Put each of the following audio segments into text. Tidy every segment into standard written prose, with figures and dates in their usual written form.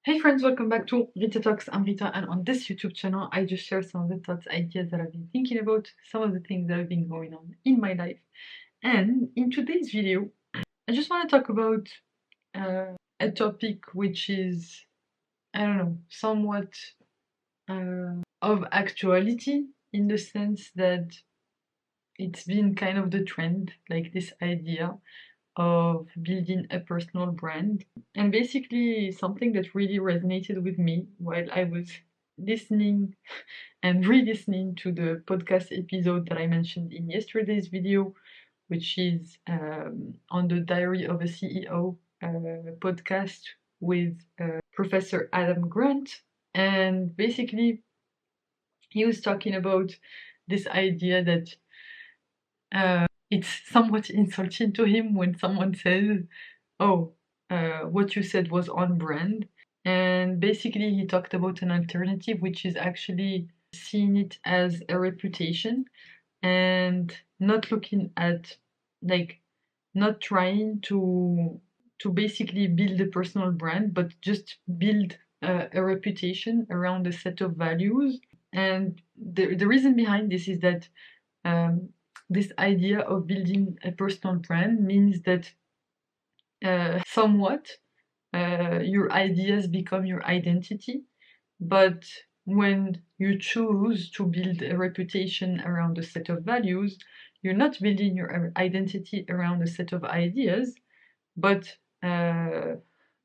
Hey friends, welcome back to Rita Talks. I'm Rita, and on this YouTube channel, I just share some of the thoughts, ideas that I've been thinking about, some of the things that have been going on in my life. And in today's video, I just want to talk about a topic which is, I don't know, somewhat of actuality in the sense that it's been kind of the trend, like this idea of building a personal brand. And basically, something that really resonated with me while I was listening and re listening to the podcast episode that I mentioned in yesterday's video, which is on the Diary of a CEO podcast with Professor Adam Grant. And basically, he was talking about this idea that it's somewhat insulting to him when someone says, "Oh, what you said was on brand." And basically, he talked about an alternative, which is actually seeing it as a reputation and not looking at, like, not trying to basically build a personal brand, but just build a reputation around a set of values. And the reason behind this is that um, this idea of building a personal brand means that somewhat your ideas become your identity, but when you choose to build a reputation around a set of values, you're not building your identity around a set of ideas, but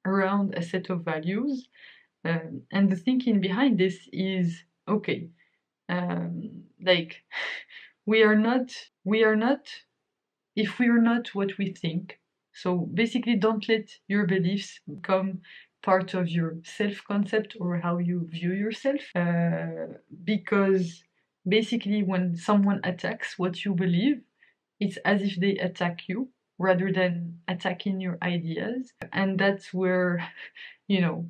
around a set of values. And the thinking behind this is okay, like we are not, if we are not what we think. So basically, don't let your beliefs become part of your self concept or how you view yourself. Because basically, when someone attacks what you believe, it's as if they attack you rather than attacking your ideas. And that's where, you know,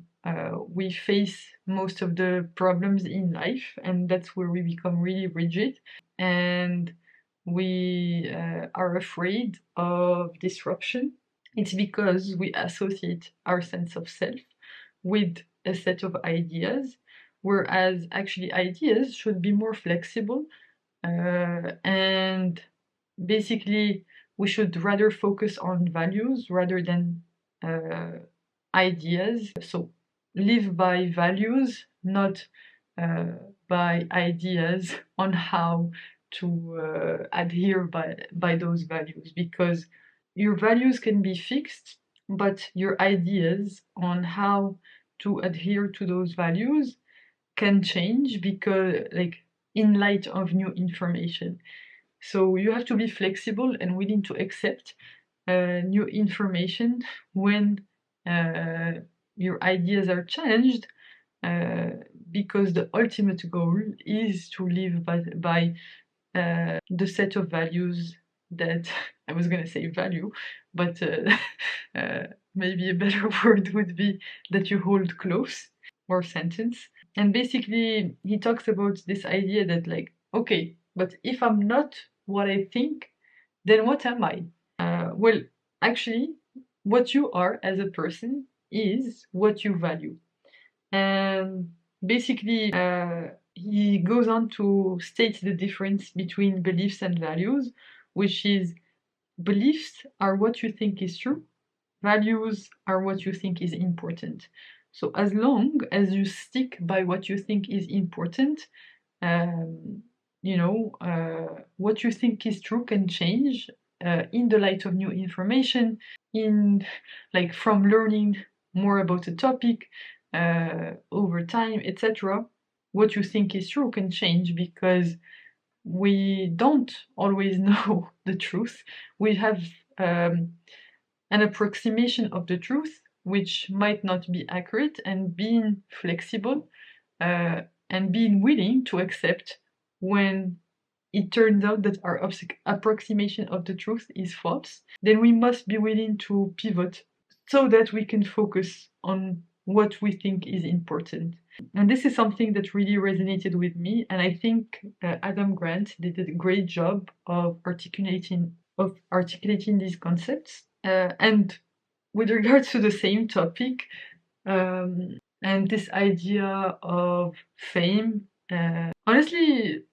we face most of the problems in life, and that's where we become really rigid. And we are afraid of disruption. It's because we associate our sense of self with a set of ideas, whereas actually ideas should be more flexible. And basically, we should rather focus on values rather than ideas. So live by values, not by ideas on how to adhere by those values, because your values can be fixed, but your ideas on how to adhere to those values can change because, like, in light of new information. So you have to be flexible and willing to accept new information when your ideas are challenged, uh, because the ultimate goal is to live by the set of values that I was going to say value, but maybe a better word would be that you hold close, or sentence. And basically, he talks about this idea that, like, okay, but if I'm not what I think, then what am I? Well, actually, what you are as a person is what you value. And basically, he goes on to state the difference between beliefs and values, which is beliefs are what you think is true, values are what you think is important. So as long as you stick by what you think is important, um, what you think is true can change in the light of new information, in, like, from learning more about a topic over time, etc. What you think is true can change because we don't always know the truth. We have an approximation of the truth which might not be accurate, and being flexible and being willing to accept when it turns out that our approximation of the truth is false, then we must be willing to pivot so that we can focus on what we think is important. And this is something that really resonated with me, and I think Adam Grant did a great job of articulating these concepts. And with regards to the same topic, And this idea of fame, honestly,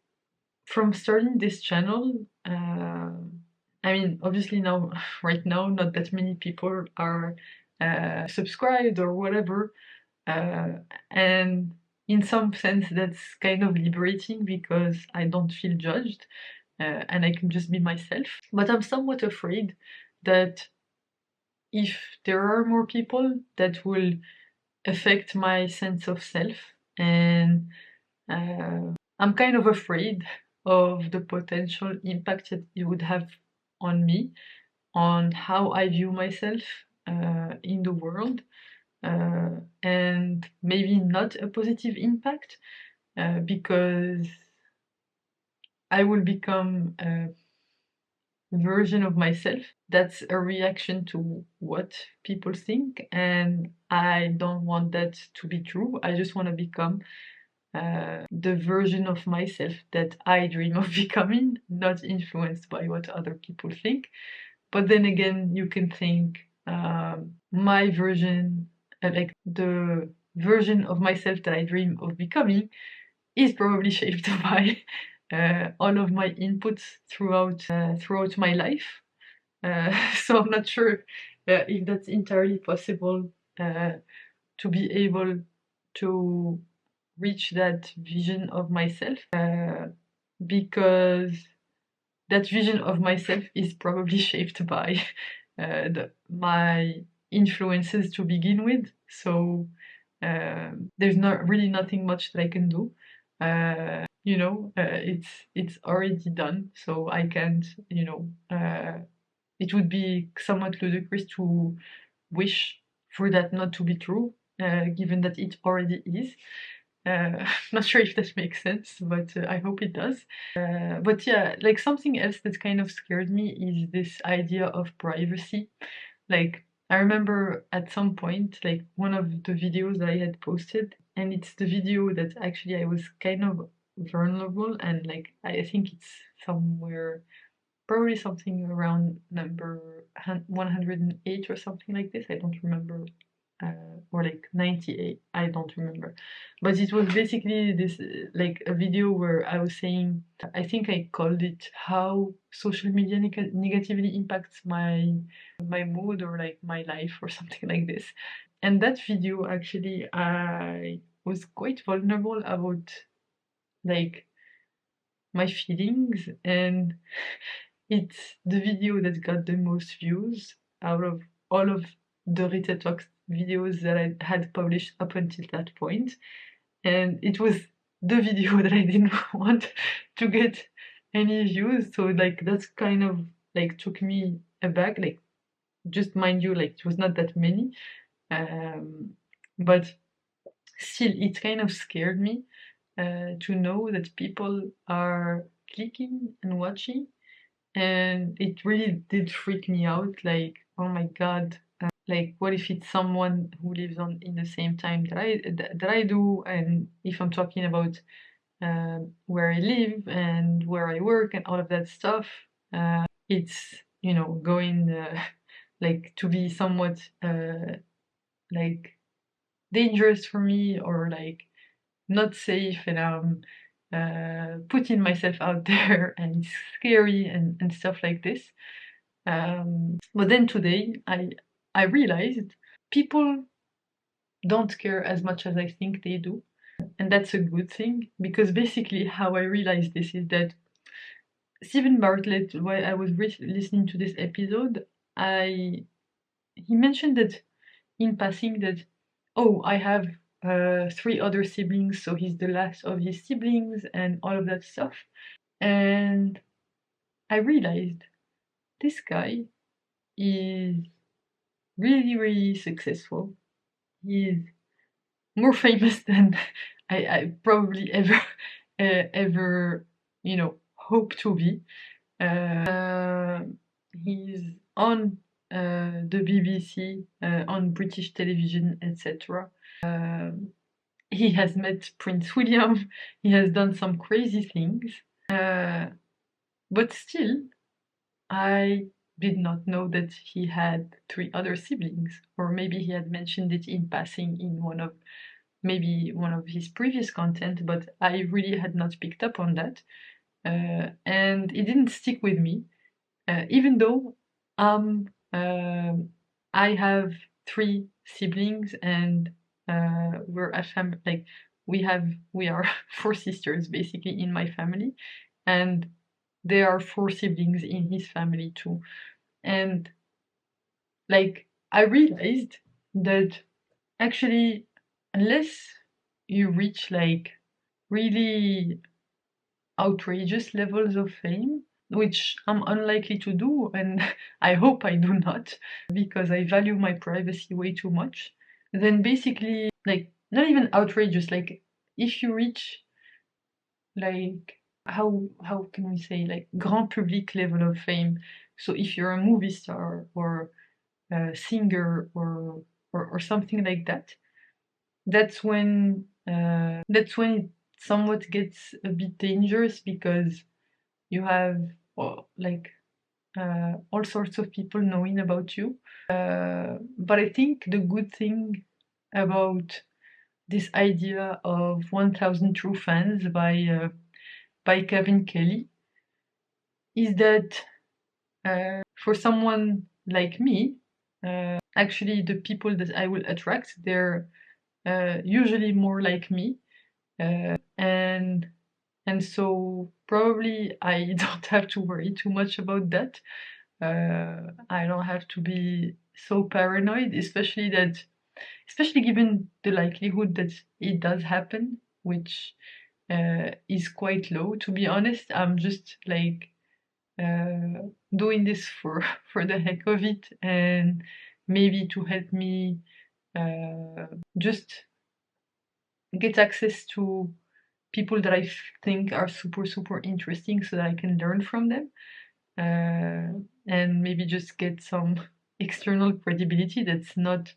from starting this channel, I mean, obviously now, right now, not that many people are subscribed or whatever, and in some sense that's kind of liberating because I don't feel judged, and I can just be myself. But I'm somewhat afraid that if there are more people, that will affect my sense of self, and I'm kind of afraid of the potential impact that it would have on me, on how I view myself in the world, and maybe not a positive impact, because I will become a version of myself that's a reaction to what people think, and I don't want that to be true. I just want to become the version of myself that I dream of becoming, not influenced by what other people think. But then again, you can think my version, like the version of myself that I dream of becoming, is probably shaped by all of my inputs throughout my life. So I'm not sure if that's entirely possible to be able to reach that vision of myself, because that vision of myself is probably shaped by my influences to begin with. So there's not really nothing much that I can do. It's already done, so I can't. It would be somewhat ludicrous to wish for that not to be true, given that it already is. Not sure if that makes sense, but I hope it does. But yeah, like something else that kind of scared me is this idea of privacy. Like, I remember at some point, like one of the videos I had posted, and it's the video that actually I was kind of vulnerable, and like I think it's somewhere, probably something around number 108 or something like this. I don't remember, or like 98. I don't remember. But it was basically this, like a video where I was saying, I think I called it how social media negatively impacts my mood or like my life or something like this. And that video actually, I was quite vulnerable about like my feelings, and it's the video that got the most views out of all of the Rita Talks videos that I had published up until that point. And it was the video that I didn't want to get any views. So like that's kind of like took me aback. Like, just mind you, like it was not that many. But still it kind of scared me to know that people are clicking and watching, and it really did freak me out. Like, oh my god, like what if it's someone who lives on in the same time that I do, and if I'm talking about where I live and where I work and all of that stuff, it's going like to be somewhat like dangerous for me, or like not safe, and I'm putting myself out there, and it's scary and stuff like this. But then today I realized people don't care as much as I think they do, and that's a good thing, because basically how I realized this is that Stephen Bartlett, while I was listening to this episode, I he mentioned that in passing that, oh, I have three other siblings, so he's the last of his siblings and all of that stuff. And I realized this guy is really, really successful. He's more famous than I probably ever hope to be. He's on the BBC, on British television, etc. He has met Prince William. He has done some crazy things. But still, I did not know that he had three other siblings, or maybe he had mentioned it in passing in maybe one of his previous content, but I really had not picked up on that. And it didn't stick with me, even though I have three siblings, and we're a family. Like we are four sisters basically in my family, and there are four siblings in his family too. And like I realized that actually, unless you reach like really outrageous levels of fame, which I'm unlikely to do, and I hope I do not, because I value my privacy way too much, then basically, like, not even outrageous, like, if you reach, like, how can we say, like, grand public level of fame, so if you're a movie star or a singer or something like that, that's when it somewhat gets a bit dangerous, because you have like all sorts of people knowing about you. But I think the good thing about this idea of 1000 True Fans by Kevin Kelly is that for someone like me, actually the people that I will attract, they're usually more like me, and so probably I don't have to worry too much about that. I don't have to be so paranoid, especially given the likelihood that it does happen, which is quite low. To be honest, I'm just like doing this for for the heck of it, and maybe to help me just get access to people that I think are super super interesting, so that I can learn from them, and maybe just get some external credibility that's not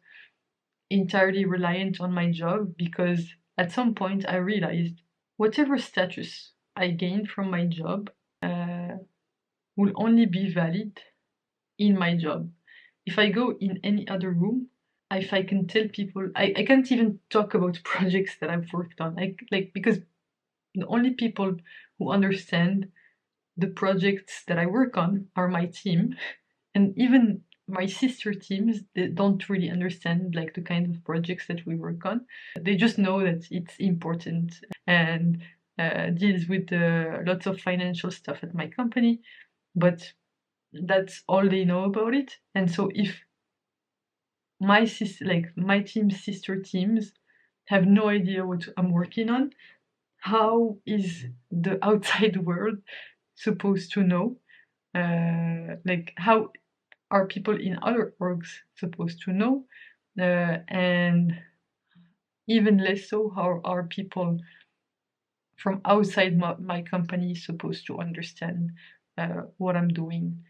entirely reliant on my job. Because at some point I realized whatever status I gain from my job uh, will only be valid in my job. If I go in any other room, if I can tell people, I can't even talk about projects that I've worked on, like because the only people who understand the projects that I work on are my team, and even my sister teams, they don't really understand like the kind of projects that we work on. They just know that it's important and deals with lots of financial stuff at my company, but that's all they know about it. And so if my team's sister teams have no idea what I'm working on, how is the outside world supposed to know? Like, how are people in other orgs supposed to know? And even less so, how are people from outside my company supposed to understand what I'm doing?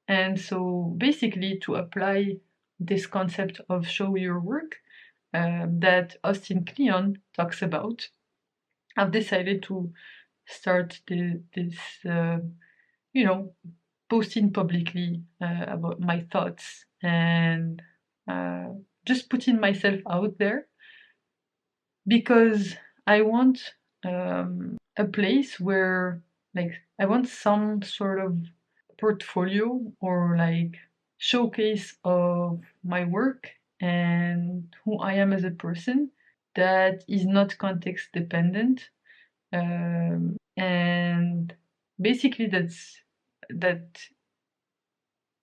And so basically, to apply this concept of show your work that Austin Kleon talks about, I've decided to start this, you know, posting publicly about my thoughts, and uh, just putting myself out there, because I want a place where, like, I want some sort of portfolio or like showcase of my work and who I am as a person that is not context dependent, and basically that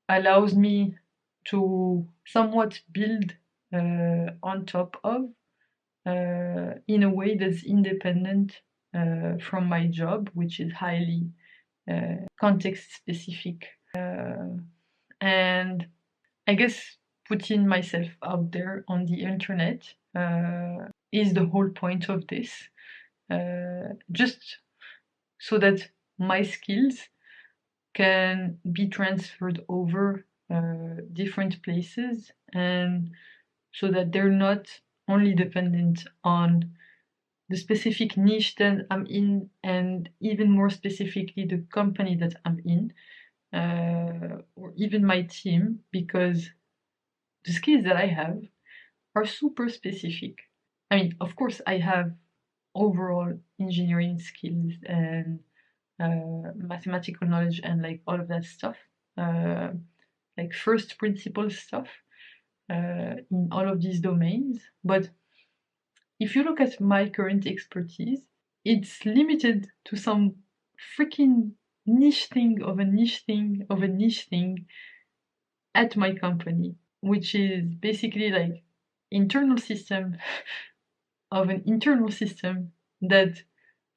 allows me to somewhat build on top of, in a way that's independent from my job, which is highly context specific. And I guess putting myself out there on the internet is the whole point of this, just so that my skills can be transferred over different places, and so that they're not only dependent on the specific niche that I'm in, and even more specifically the company that I'm in, or even my team, because the skills that I have are super specific. I mean, of course, I have overall engineering skills and mathematical knowledge and like all of that stuff, uh, like first principle stuff in all of these domains. But if you look at my current expertise, it's limited to some freaking niche thing of a niche thing of a niche thing at my company, which is basically like internal system of an internal system that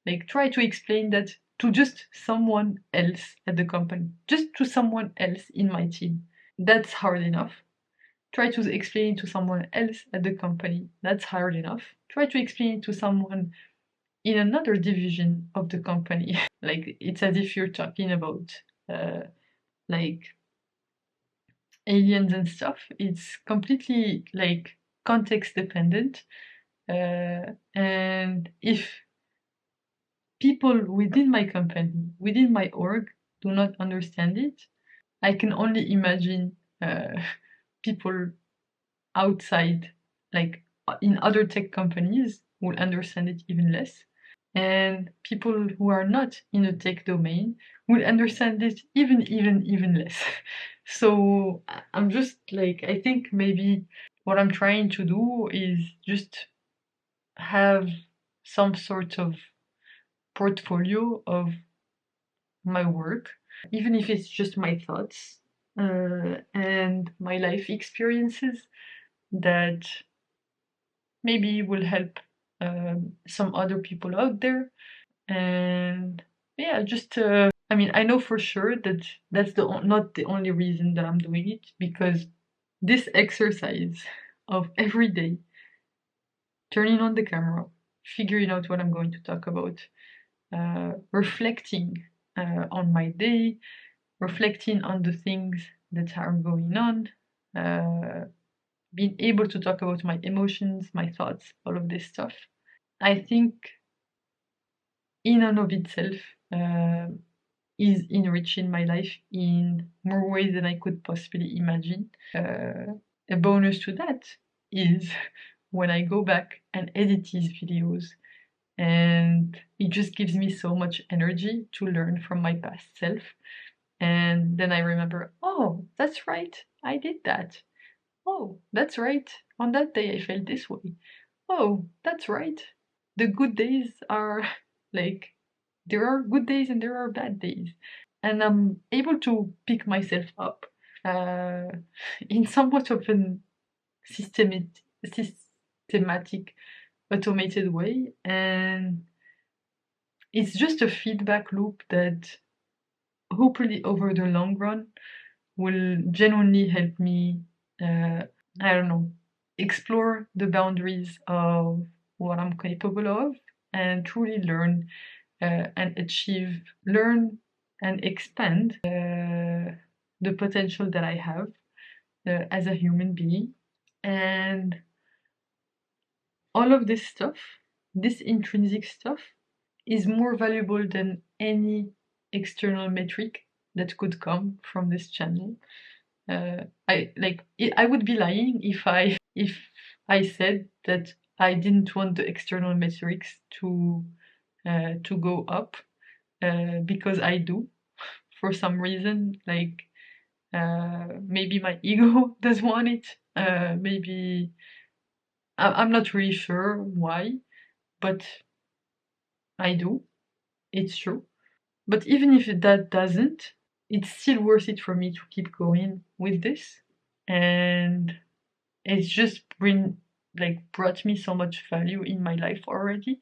like try to explain that to just someone else at the company, just to someone else in my team. That's hard enough. Try to explain it to someone else at the company. That's hard enough. Try to explain it to someone in another division of the company. Like it's as if you're talking about like aliens and stuff. It's completely like context dependent. And if people within my company, within my org, do not understand it, I can only imagine people outside, like in other tech companies, will understand it even less. And people who are not in the tech domain will understand it even less. So I'm just like, I think maybe what I'm trying to do is just have some sort of portfolio of my work, even if it's just my thoughts and my life experiences that maybe will help some other people out there. And yeah, just I mean, I know for sure that that's not the only reason that I'm doing it, because this exercise of every day turning on the camera, figuring out what I'm going to talk about, reflecting on my day, reflecting on the things that are going on, being able to talk about my emotions, my thoughts, all of this stuff. I think in and of itself uh, is enriching my life in more ways than I could possibly imagine. A bonus to that is when I go back and edit these videos, and it just gives me so much energy to learn from my past self. And then I remember, oh, that's right, I did that. Oh, that's right, on that day I felt this way. Oh, that's right. The good days are like, there are good days and there are bad days. And I'm able to pick myself up uh, in somewhat of a systematic, automated way. And it's just a feedback loop that hopefully over the long run will genuinely help me, I don't know, explore the boundaries of what I'm capable of and truly learn and achieve, learn and expand the potential that I have as a human being. And all of this stuff, this intrinsic stuff, is more valuable than any external metric that could come from this channel. I would be lying if I said that I didn't want the external metrics to go up, because I do, for some reason. Like maybe my ego does want it. Maybe I'm not really sure why, but I do. It's true. But even if that doesn't, it's still worth it for me to keep going with this. And it's just brought me so much value in my life already.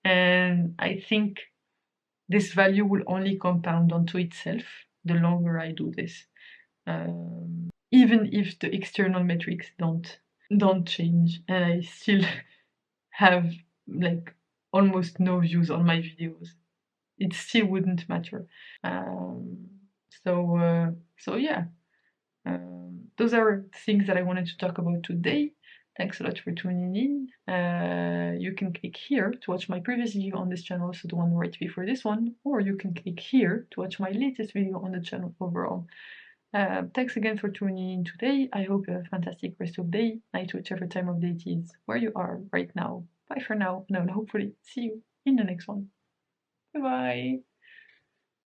And I think this value will only compound onto itself the longer I do this. Even if the external metrics don't change, and I still have like almost no views on my videos, it still wouldn't matter. Um, so yeah, those are things that I wanted to talk about today. Thanks a lot for tuning in. you can click here to watch my previous video on this channel, so the one right before this one, or you can click here to watch my latest video on the channel overall. Thanks again for tuning in today. I hope you have a fantastic rest of the day, night, whichever time of day it is, where you are right now. Bye for now, and I'll hopefully see you in the next one. Bye bye!